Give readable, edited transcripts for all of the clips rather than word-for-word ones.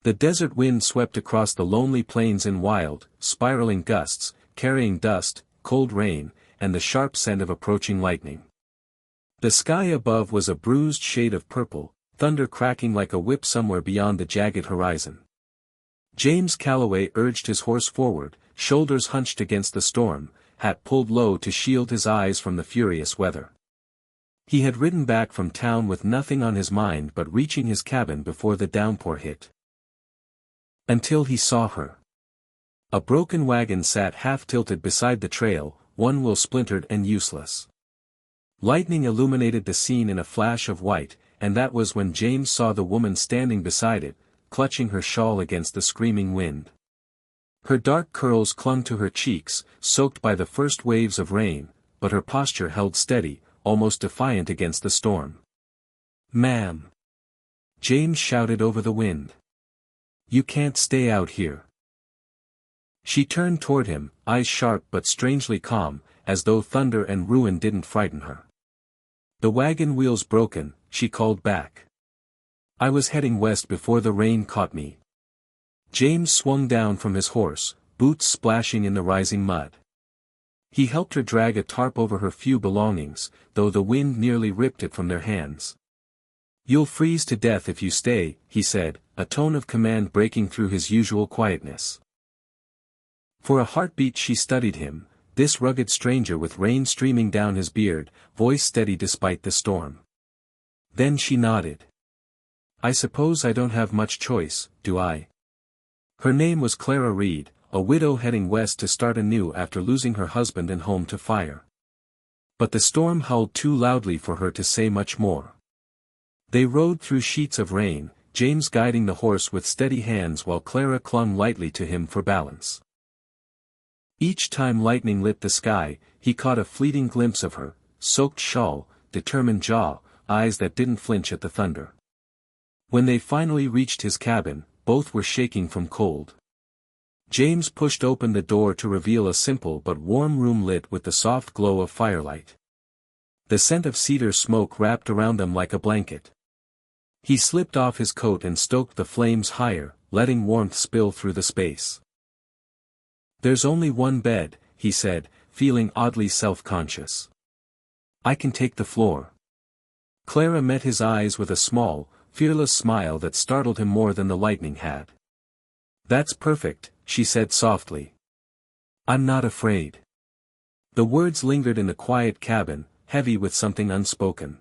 The desert wind swept across the lonely plains in wild, spiraling gusts, carrying dust, cold rain, and the sharp scent of approaching lightning. The sky above was a bruised shade of purple, thunder cracking like a whip somewhere beyond the jagged horizon. James Calloway urged his horse forward, shoulders hunched against the storm, hat pulled low to shield his eyes from the furious weather. He had ridden back from town with nothing on his mind but reaching his cabin before the downpour hit. Until he saw her. A broken wagon sat half-tilted beside the trail, one wheel splintered and useless. Lightning illuminated the scene in a flash of white, and that was when James saw the woman standing beside it, clutching her shawl against the screaming wind. Her dark curls clung to her cheeks, soaked by the first waves of rain, but her posture held steady, almost defiant against the storm. "Ma'am!" James shouted over the wind. "You can't stay out here." She turned toward him, eyes sharp but strangely calm, as though thunder and ruin didn't frighten her. "The wagon wheel's broken," she called back. "I was heading west before the rain caught me." James swung down from his horse, boots splashing in the rising mud. He helped her drag a tarp over her few belongings, though the wind nearly ripped it from their hands. "You'll freeze to death if you stay," he said, a tone of command breaking through his usual quietness. For a heartbeat she studied him, this rugged stranger with rain streaming down his beard, voice steady despite the storm. Then she nodded. "I suppose I don't have much choice, do I?" Her name was Clara Reed, a widow heading west to start anew after losing her husband and home to fire. But the storm howled too loudly for her to say much more. They rode through sheets of rain, James guiding the horse with steady hands while Clara clung lightly to him for balance. Each time lightning lit the sky, he caught a fleeting glimpse of her, soaked shawl, determined jaw, eyes that didn't flinch at the thunder. When they finally reached his cabin, both were shaking from cold. James pushed open the door to reveal a simple but warm room lit with the soft glow of firelight. The scent of cedar smoke wrapped around them like a blanket. He slipped off his coat and stoked the flames higher, letting warmth spill through the space. "There's only one bed," he said, feeling oddly self-conscious. "I can take the floor." Clara met his eyes with a small, fearless smile that startled him more than the lightning had. "That's perfect," she said softly. "I'm not afraid." The words lingered in the quiet cabin, heavy with something unspoken.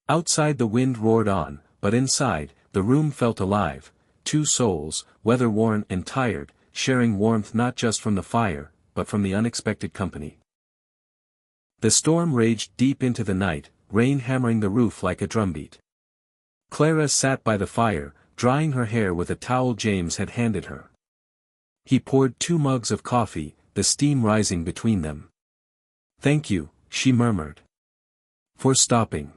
Outside the wind roared on, but inside, the room felt alive, two souls, weather-worn and tired, sharing warmth not just from the fire, but from the unexpected company. The storm raged deep into the night, rain hammering the roof like a drumbeat. Clara sat by the fire, drying her hair with a towel James had handed her. He poured 2 mugs of coffee, the steam rising between them. "Thank you," she murmured. "For stopping."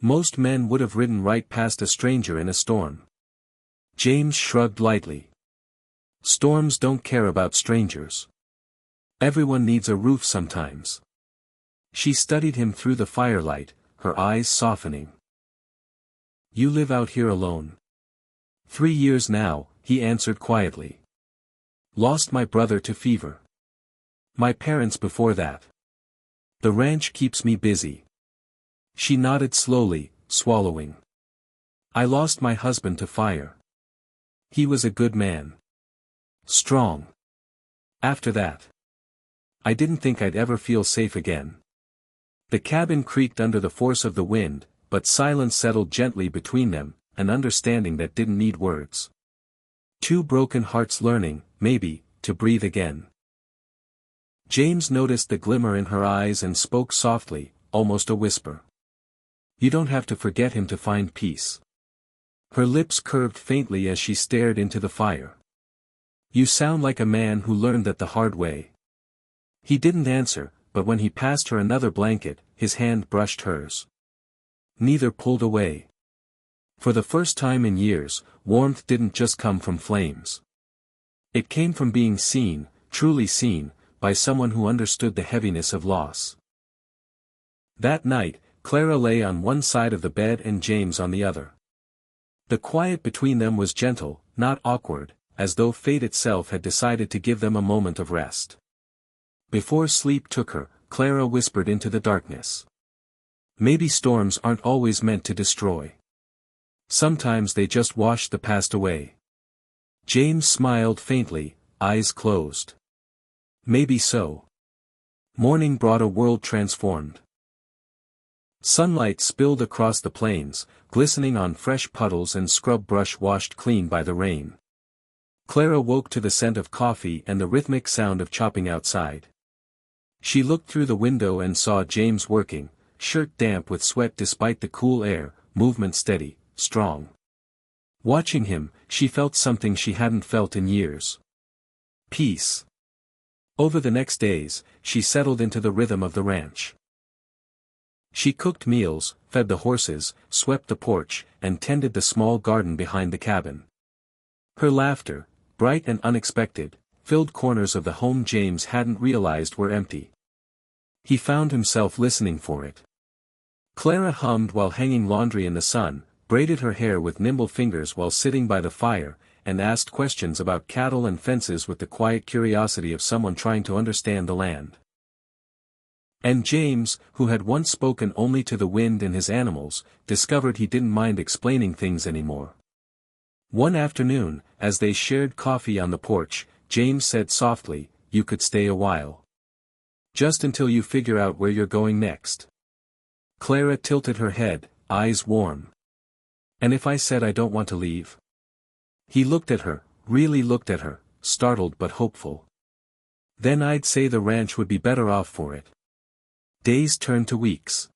Most men would have ridden right past a stranger in a storm. James shrugged lightly. "Storms don't care about strangers. Everyone needs a roof sometimes." She studied him through the firelight, her eyes softening. "You live out here alone?" 3 years now," he answered quietly. "Lost my brother to fever. My parents before that. The ranch keeps me busy." She nodded slowly, swallowing. "I lost my husband to fire. He was a good man. Strong. After that, I didn't think I'd ever feel safe again." The cabin creaked under the force of the wind, but silence settled gently between them, an understanding that didn't need words. 2 broken hearts learning, maybe, to breathe again. James noticed the glimmer in her eyes and spoke softly, almost a whisper. "You don't have to forget him to find peace." Her lips curved faintly as she stared into the fire. "You sound like a man who learned that the hard way." He didn't answer, but when he passed her another blanket, his hand brushed hers. Neither pulled away. For the first time in years, warmth didn't just come from flames. It came from being seen, truly seen, by someone who understood the heaviness of loss. That night, Clara lay on one side of the bed and James on the other. The quiet between them was gentle, not awkward, as though fate itself had decided to give them a moment of rest. Before sleep took her, Clara whispered into the darkness. Maybe storms aren't always meant to destroy. Sometimes they just wash the past away. James smiled faintly, eyes closed. Maybe so. Morning brought a world transformed. Sunlight spilled across the plains, glistening on fresh puddles and scrub brush washed clean by the rain. Clara woke to the scent of coffee and the rhythmic sound of chopping outside. She looked through the window and saw James working, shirt damp with sweat despite the cool air, movement steady, strong. Watching him, she felt something she hadn't felt in years. Peace. Over the next days, she settled into the rhythm of the ranch. She cooked meals, fed the horses, swept the porch, and tended the small garden behind the cabin. Her laughter, bright and unexpected, filled corners of the home James hadn't realized were empty. He found himself listening for it. Clara hummed while hanging laundry in the sun, braided her hair with nimble fingers while sitting by the fire, and asked questions about cattle and fences with the quiet curiosity of someone trying to understand the land. And James, who had once spoken only to the wind and his animals, discovered he didn't mind explaining things anymore. One afternoon, as they shared coffee on the porch, James said softly, "You could stay a while. Just until you figure out where you're going next." Clara tilted her head, eyes warm. "And if I said I don't want to leave?" He looked at her, really looked at her, startled but hopeful. "Then I'd say the ranch would be better off for it." Days turned to weeks.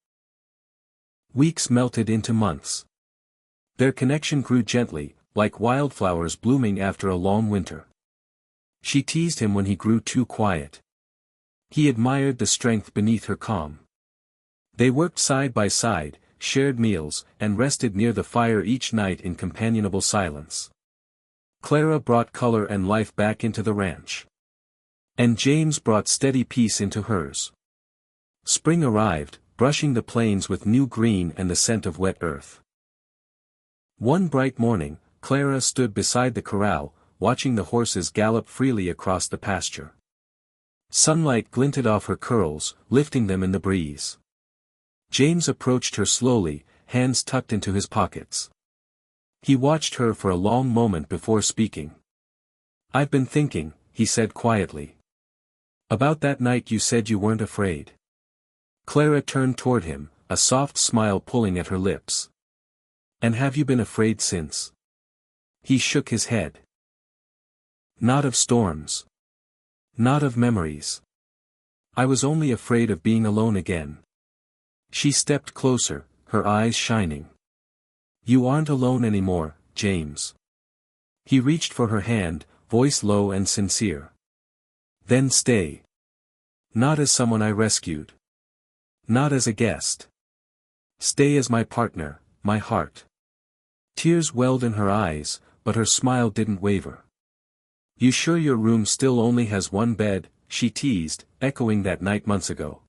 Weeks melted into months. Their connection grew gently, like wildflowers blooming after a long winter. She teased him when he grew too quiet. He admired the strength beneath her calm. They worked side by side, shared meals, and rested near the fire each night in companionable silence. Clara brought color and life back into the ranch. And James brought steady peace into hers. Spring arrived, brushing the plains with new green and the scent of wet earth. One bright morning, Clara stood beside the corral, watching the horses gallop freely across the pasture. Sunlight glinted off her curls, lifting them in the breeze. James approached her slowly, hands tucked into his pockets. He watched her for a long moment before speaking. "I've been thinking," he said quietly. "About that night you said you weren't afraid." Clara turned toward him, a soft smile pulling at her lips. "And have you been afraid since?" He shook his head. "Not of storms. Not of memories. I was only afraid of being alone again." She stepped closer, her eyes shining. "You aren't alone anymore, James." He reached for her hand, voice low and sincere. "Then stay. Not as someone I rescued. Not as a guest. Stay as my partner, my heart." Tears welled in her eyes, but her smile didn't waver. "You sure your room still only has one bed?" she teased, echoing that night months ago.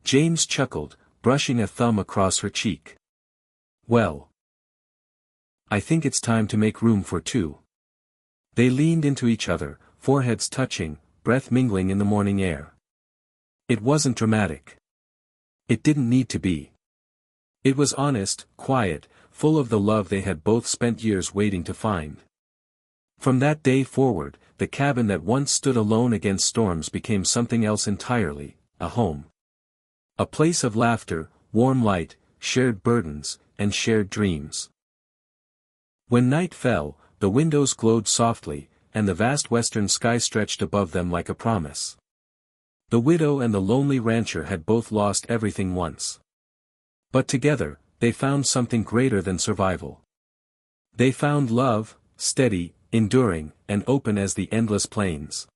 James chuckled, brushing a thumb across her cheek. "Well, I think it's time to make room for two." They leaned into each other, foreheads touching, breath mingling in the morning air. It wasn't dramatic. It didn't need to be. It was honest, quiet, full of the love they had both spent years waiting to find. From that day forward, the cabin that once stood alone against storms became something else entirely, a home. A place of laughter, warm light, shared burdens, and shared dreams. When night fell, the windows glowed softly, and the vast western sky stretched above them like a promise. The widow and the lonely rancher had both lost everything once. But together, they found something greater than survival. They found love, steady, enduring, and open as the endless plains.